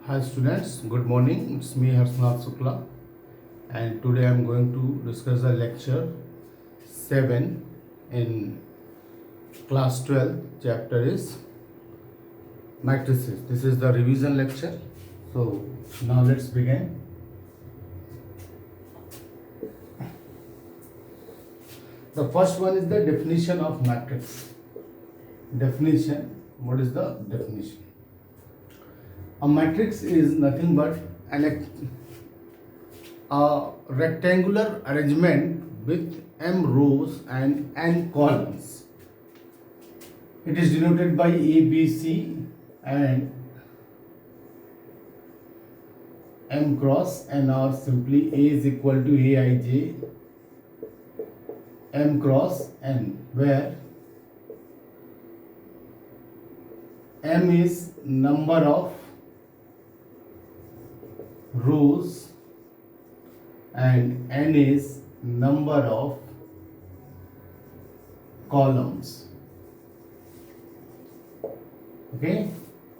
Hi students, good morning. It's me Harsnath Sukla and today I am going to discuss the lecture 7 in class 12. Chapter is matrices. This is the revision lecture. So now let's begin. The first one is the definition of matrix. Definition. What is the definition? A matrix is nothing but a rectangular arrangement with m rows and n columns. It is denoted by A, B, C and m cross n, or simply A is equal to Aij m cross n, where m is number of rows and n is number of columns. Okay,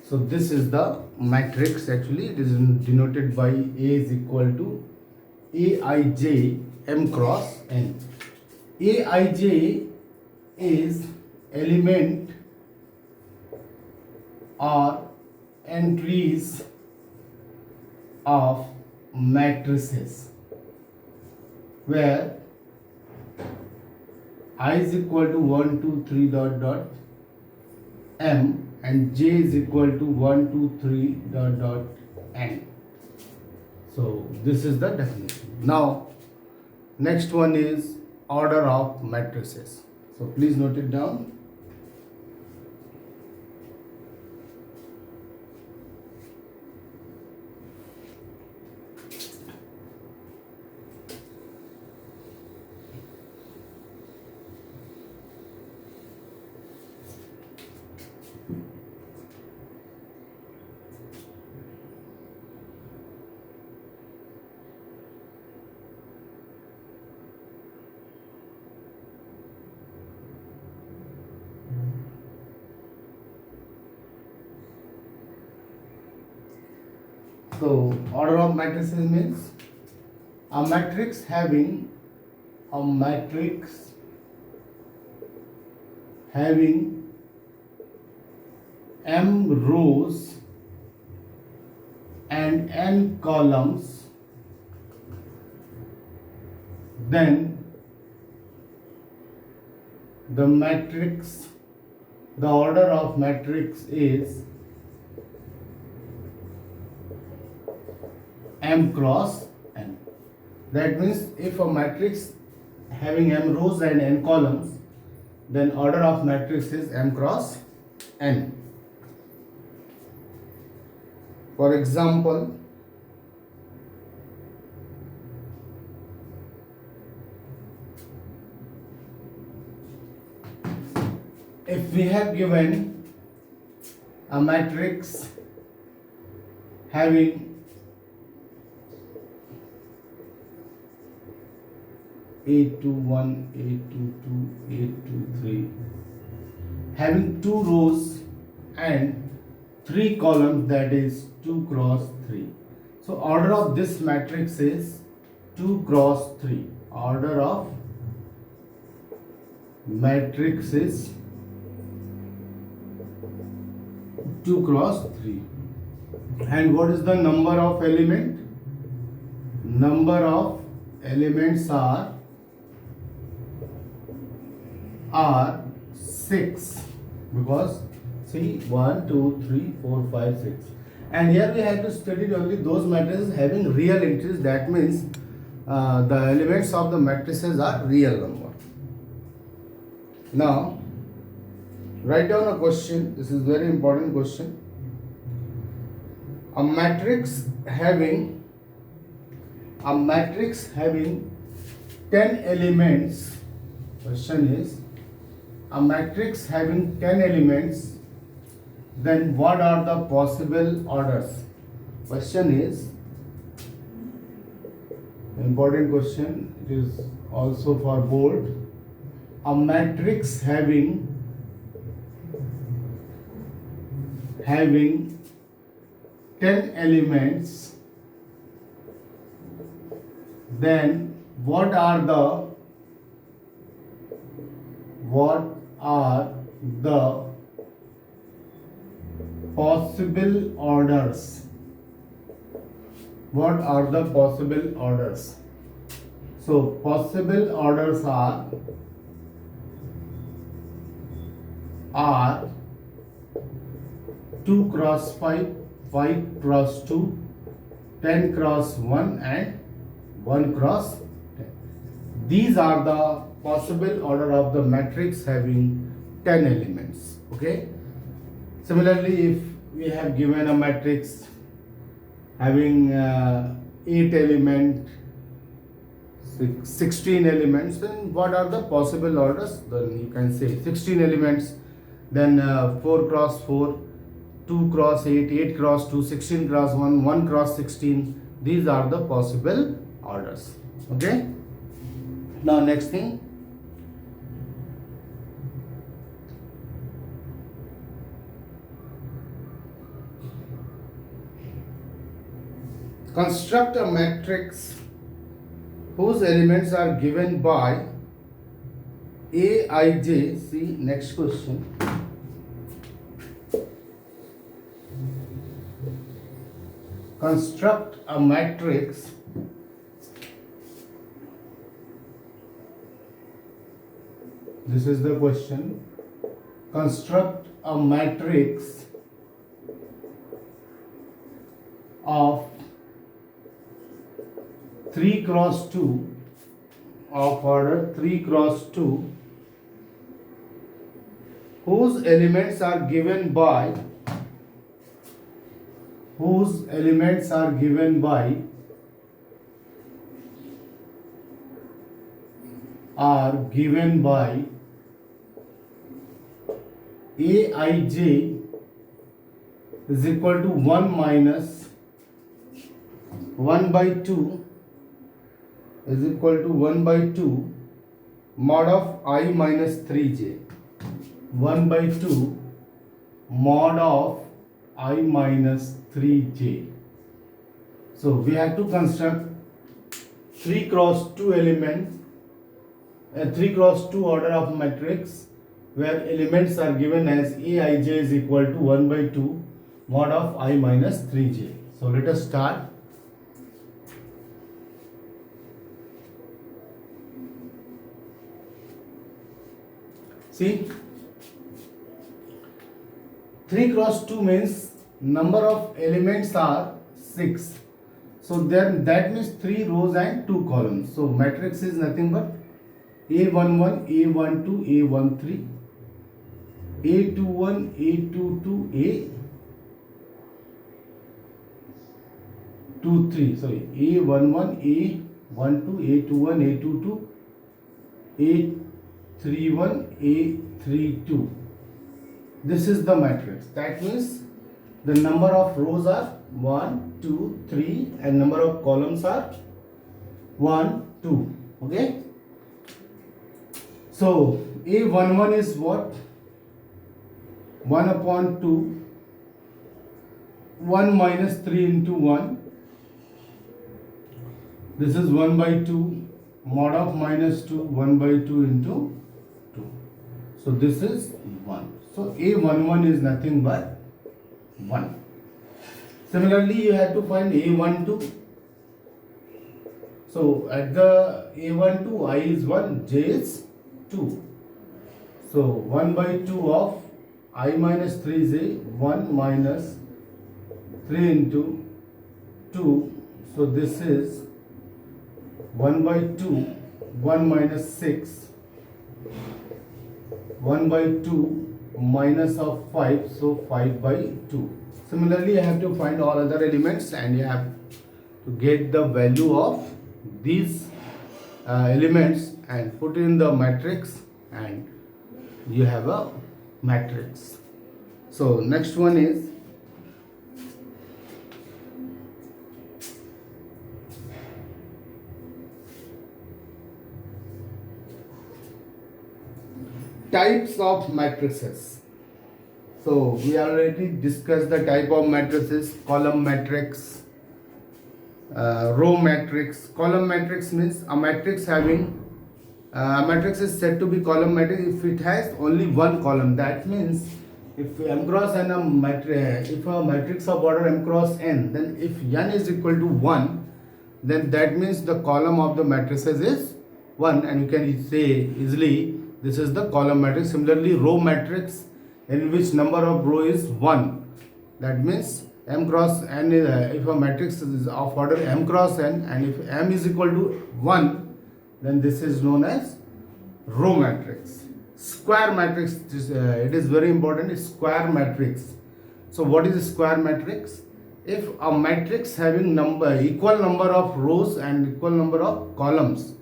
so this is the matrix. Actually it is denoted by A is equal to Aij m cross n. Aij is element or entries of matrices, where I is equal to 1 2 3 dot dot m and j is equal to 1 2 3 dot dot n. So this is the definition. Now next one is order of matrices. So please note it down. So order of matrices means a matrix having m rows and n columns, then the order of matrix is m cross n. That means if a matrix having m rows and n columns, then order of matrix is m cross n. For example, if we have given a matrix having A21, A22, A23, having 2 rows and 3 columns, that is 2 cross 3. So order of this matrix is 2 cross 3. Order of matrix is 2 cross 3. And what is the number of element? Number of elements are 6, because see 1 2 3 4 5 6, and here we have to study only those matrices having real entries. That means the elements of the matrices are real number. Now write down a question. This is very important question. A matrix having 10 elements. Question is, a matrix having 10 elements, then what are the possible orders? Question is important question. It is also for board. A matrix having 10 elements, then what are the possible orders? What are the possible orders? So possible orders are 2 cross 5, 5 cross 2, 10 cross 1 and 1 cross 10. These are the possible order of the matrix having 10 elements. Okay. Similarly, if we have given a matrix having 8 element, 16 elements, then what are the possible orders? Then you can say 16 elements, then 4 cross 4, 2 cross 8, 8 cross 2, 16 cross 1, 1 cross 16. These are the possible orders. Okay. Now next thing, construct a matrix whose elements are given by Aij. See next question. Construct a matrix this is the question. Construct a matrix of 3 cross 2 of order 3 cross 2 whose elements are given by Aij is equal to 1 minus 1 by 2 is equal to 1 by 2 mod of I minus 3j. 1 by 2 mod of I minus 3j. So we have to construct 3 cross 2 element, a 3 cross 2 order of matrix where elements are given as Aij is equal to 1 by 2 mod of I minus 3j. So let us start. See, 3 cross 2 means number of elements are 6. So then that means 3 rows and 2 columns. So matrix is nothing but A11, A12, A13, A21, A22, A23. Sorry, A11, A12, A21, A22, A31, A32. This is the matrix. That means the number of rows are 1, 2, 3 and number of columns are 1, 2. Okay. So A11 is what? 1 upon 2, 1 minus 3 into 1. This is 1 by 2 mod of minus 2, 1 by 2 into 2. So this is 1. So A11 is nothing but 1. Similarly, you have to find A12. So at the A12, I is 1, J is 2. So 1 by 2 of I minus 3j, 1 minus 3 into 2. So this is 1 by 2, 1 minus 6, 1 by 2 minus of 5, so 5 by 2. Similarly, you have to find all other elements and you have to get the value of these elements and put in the matrix and you have a matrix. So next one is types of matrices. So So we already discussed the type of matrices: column matrix, row matrix. Column matrix means a matrix having a matrix is said to be column matrix if it has only one column. That means if m cross n if a matrix of order m cross n, then if n is equal to 1, then that means the column of the matrices is 1, and you can say easily this is the column matrix. Similarly, row matrix in which number of row is 1, that means m cross n is, if a matrix is of order m cross n and if m is equal to 1, then this is known as row matrix. Square matrix, it is very important, it's square matrix. So what is a square matrix? If a matrix having equal number of rows and equal number of columns,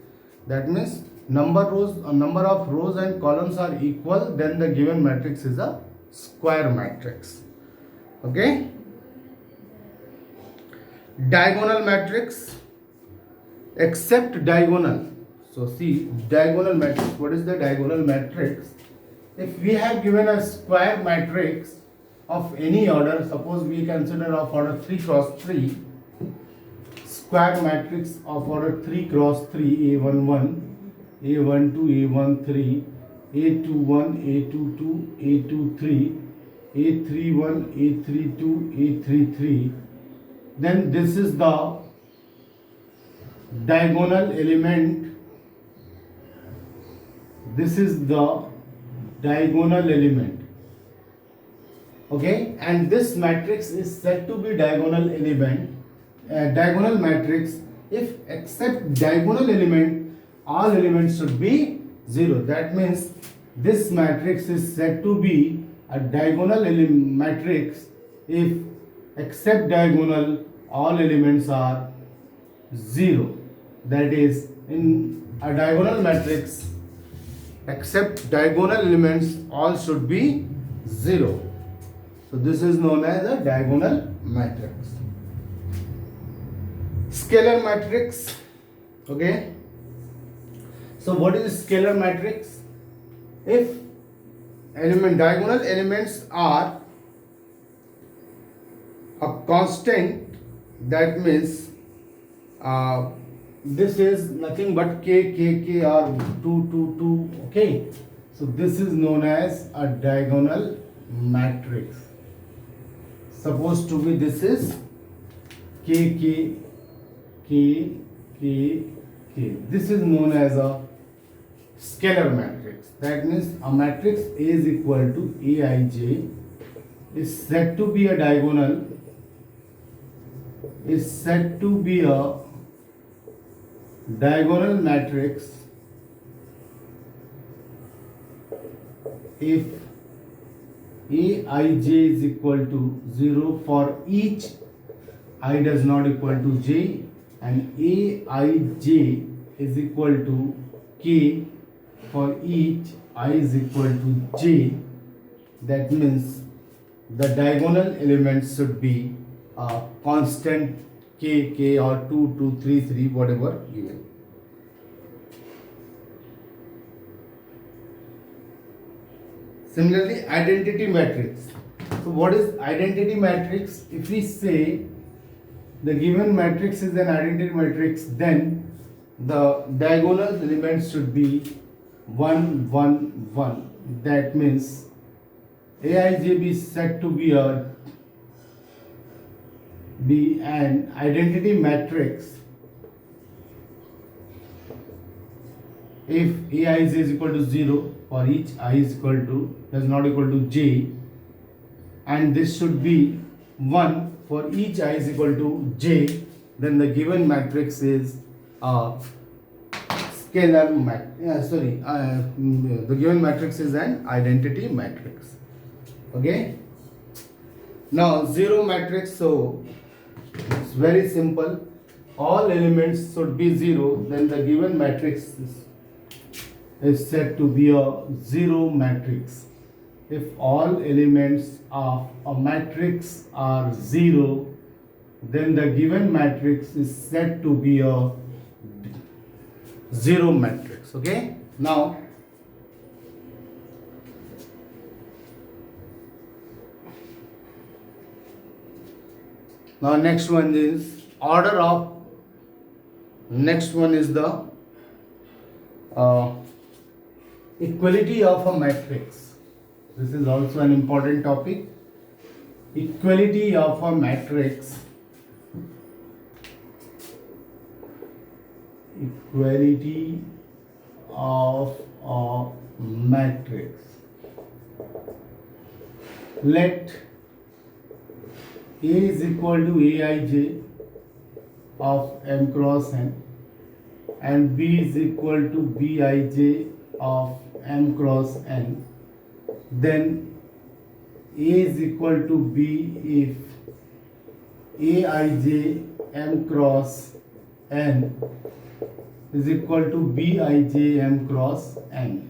that means number of rows and columns are equal, then the given matrix is a square matrix. Okay. Diagonal matrix, except diagonal. So see, diagonal matrix. What is the diagonal matrix? If we have given a square matrix of any order, suppose we consider of order 3 cross 3, square matrix of order 3 cross 3, A11, A12, A13, A21, A22, A23, A31, A32, A33, then this is the diagonal element. This is the diagonal element. Okay, and this matrix is said to be diagonal element, diagonal matrix if except diagonal element, all elements should be 0. That means this matrix is said to be a diagonal matrix if except diagonal, all elements are 0. That is, in a diagonal matrix, except diagonal elements, all should be 0. So this is known as a diagonal matrix. Scalar matrix. Okay. So what is scalar matrix? If diagonal elements are a constant, that means this is nothing but k or 2. Okay, so this is known as a diagonal matrix. Supposed to be this is k. This is known as a scalar matrix. That means a matrix A is equal to Aij is said to be a diagonal, is said to be a diagonal matrix if Aij is equal to 0 for each I does not equal to j, and Aij is equal to k for each I is equal to j. That means the diagonal elements should be a constant k or 2, 3, whatever given. Similarly, identity matrix. So what is identity matrix? If we say the given matrix is an identity matrix, then the diagonal elements should be 1, 1, 1. That means Aij is said to be an identity matrix if Aij is equal to 0 for each I is equal to does not equal to j, and this should be 1 for each I is equal to j, then the given matrix is a scalar matrix. The given matrix is an identity matrix. Okay. Now zero matrix. So it's very simple. All elements should be 0. Then the given matrix is said to be a zero matrix. If all elements of a matrix are 0, then the given matrix is said to be a zero matrix. Okay. Now Now next one is order of, next one is the uh, equality of a matrix. This is also an important topic. Equality of a matrix. Equality of a matrix. Let A is equal to Aij of M cross N and B is equal to Bij of M cross N. Then A is equal to B if Aij M cross N is equal to Bij M cross N.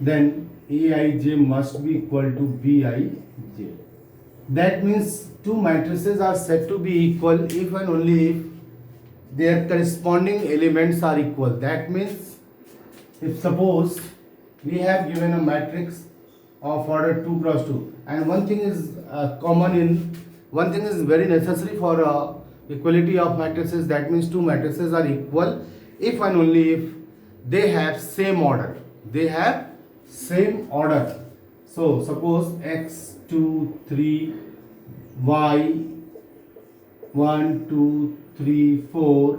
Then Aij must be equal to Bij. That means two matrices are said to be equal if and only if their corresponding elements are equal. That means if suppose we have given a matrix of order 2 cross 2 and one thing is one thing is very necessary for equality of matrices, that means two matrices are equal if and only if they have same order. They have same order. So suppose x 2 3 y 1 2 3 4,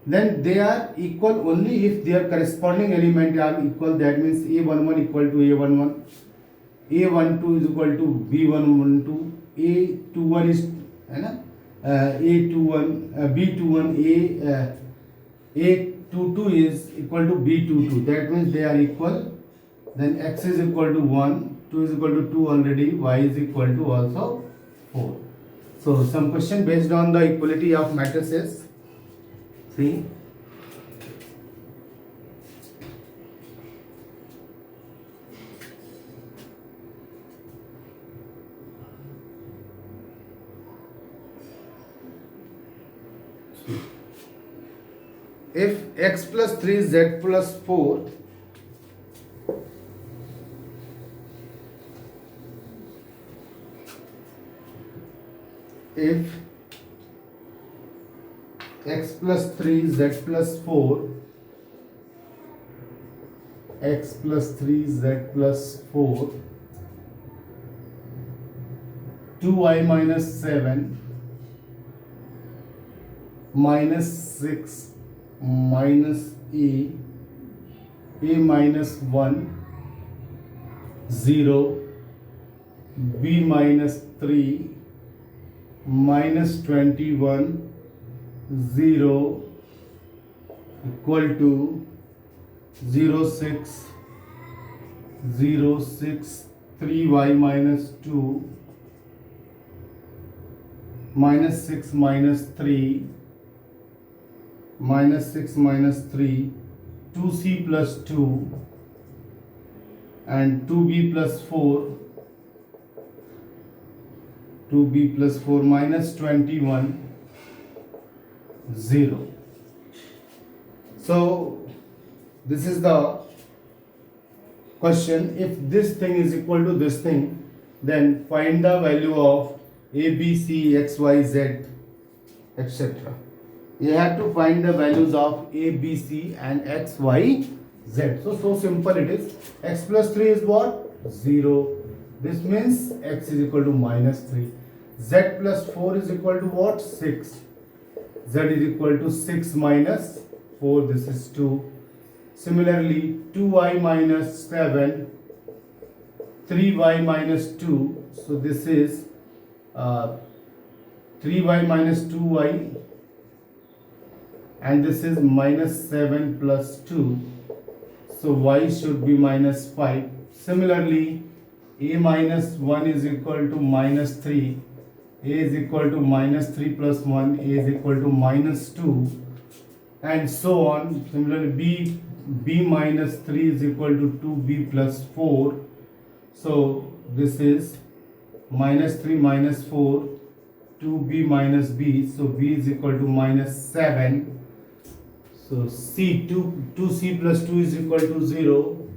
then they are equal only if their corresponding element are equal. That means a11 equal to a11, a12 is equal to b12, a21 is a21, b21, a22 is equal to b22. That means they are equal. Then x is equal to 1, 2 is equal to 2 already, y is equal to also 4. So some question based on the equality of matrices. See, if x plus 3 z plus 4 if x plus 3 z plus 4 x plus 3 z plus 4 2y minus 7 minus 6 minus a minus 1 0 b minus 3 minus 21 0 equal to 0 6 0 6 3y minus 2 minus 6 minus 3 minus 6 minus 3 2c plus 2 and 2b plus 4 2b plus 4 minus 21 0. So this is the question. If this thing is equal to this thing, then find the value of a, b, c, x, y, z, etc. You have to find the values of a, b, c and x, y, z. So simple it is. X plus 3 is what? 0. This means x is equal to minus 3. Z plus 4 is equal to what? 6. Z is equal to 6 minus 4. This is 2. Similarly, 2y minus 7, 3y minus 2. So this is 3y minus 2y, and this is minus 7 plus 2. So y should be minus 5. Similarly, a minus 1 is equal to minus 3. A is equal to minus 3 plus 1. A is equal to minus 2. And so on. Similarly, b minus 3 is equal to 2b plus 4. So this is minus 3 minus 4, 2b minus b. So b is equal to minus 7. So c 2c plus 2 is equal to 0.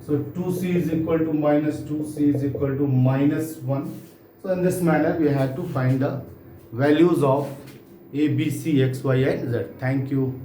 So 2c is equal to minus 2, c is equal to minus 1. So in this manner we have to find the values of A, B, C, X, Y and Z. Thank you.